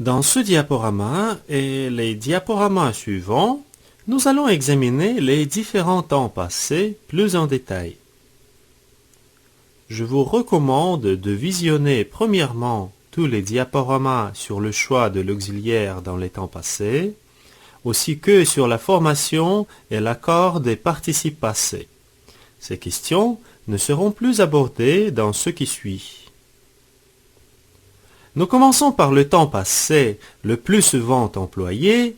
Dans ce diaporama et les diaporamas suivants, nous allons examiner les différents temps passés plus en détail. Je vous recommande de visionner premièrement tous les diaporamas sur le choix de l'auxiliaire dans les temps passés, ainsi que sur la formation et l'accord des participes passés. Ces questions ne seront plus abordées dans ce qui suit. Nous commençons par le temps passé le plus souvent employé,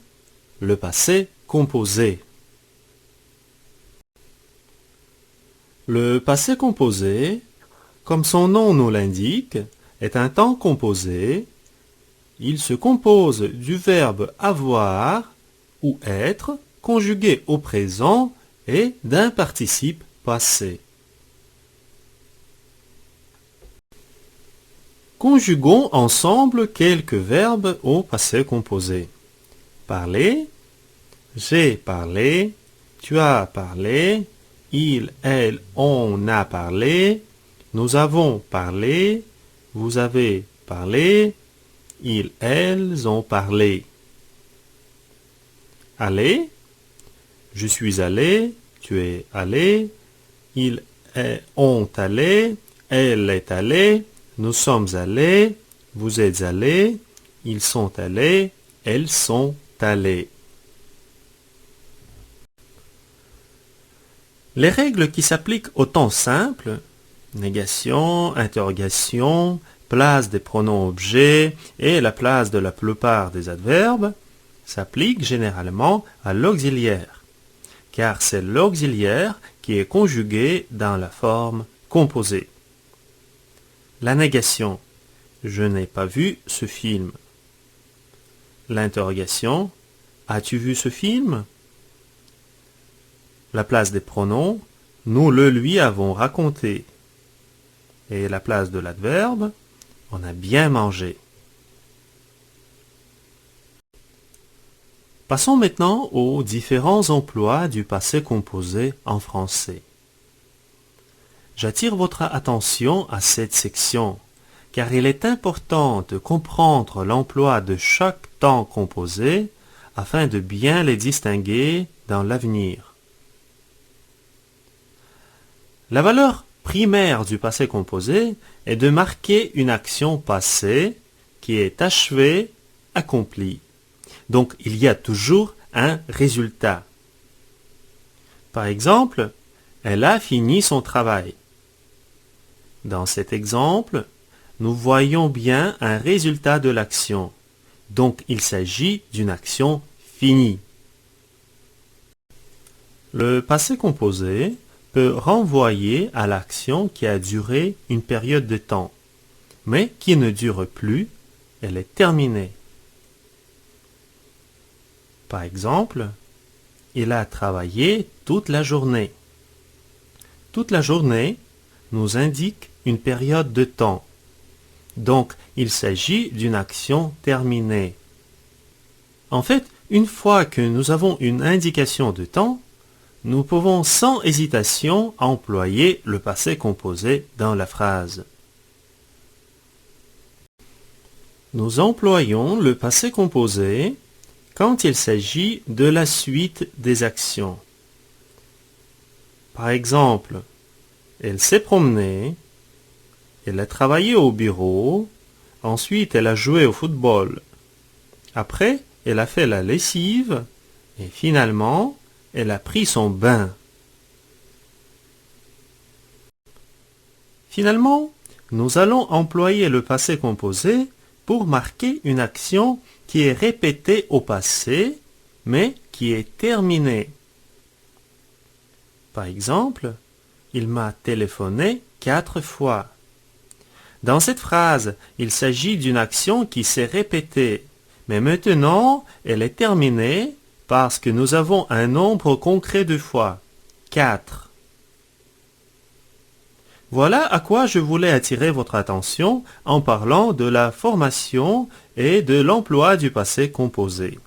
le passé composé. Le passé composé, comme son nom nous l'indique, est un temps composé. Il se compose du verbe avoir ou être conjugué au présent et d'un participe passé. Conjuguons ensemble quelques verbes au passé composé. Parler, j'ai parlé, tu as parlé, il, elle, on a parlé, nous avons parlé, vous avez parlé, ils, elles ont parlé. Aller, je suis allé, tu es allé, ils ont allé, elle est allée, nous sommes allés, vous êtes allés, ils sont allés, elles sont allées. Les règles qui s'appliquent au temps simple, négation, interrogation, place des pronoms objets et la place de la plupart des adverbes, s'appliquent généralement à l'auxiliaire, car c'est l'auxiliaire qui est conjugué dans la forme composée. La négation, je n'ai pas vu ce film. L'interrogation, as-tu vu ce film? La place des pronoms, nous le lui avons raconté. Et la place de l'adverbe, on a bien mangé. Passons maintenant aux différents emplois du passé composé en français. J'attire votre attention à cette section, car il est important de comprendre l'emploi de chaque temps composé afin de bien les distinguer dans l'avenir. La valeur primaire du passé composé est de marquer une action passée qui est achevée, accomplie. Donc, il y a toujours un résultat. Par exemple, elle a fini son travail. Dans cet exemple, nous voyons bien un résultat de l'action. Donc, il s'agit d'une action finie. Le passé composé peut renvoyer à l'action qui a duré une période de temps, mais qui ne dure plus, elle est terminée. Par exemple, il a travaillé toute la journée. Toute la journée nous indique une période de temps. Donc, il s'agit d'une action terminée. En fait, une fois que nous avons une indication de temps, nous pouvons sans hésitation employer le passé composé dans la phrase. Nous employons le passé composé quand il s'agit de la suite des actions. Par exemple, elle s'est promenée, elle a travaillé au bureau, ensuite elle a joué au football. Après, elle a fait la lessive et finalement, elle a pris son bain. Finalement, nous allons employer le passé composé pour marquer une action qui est répétée au passé, mais qui est terminée. Par exemple, il m'a téléphoné 4 fois. Dans cette phrase, il s'agit d'une action qui s'est répétée, mais maintenant, elle est terminée parce que nous avons un nombre concret de fois, 4. Voilà à quoi je voulais attirer votre attention en parlant de la formation et de l'emploi du passé composé.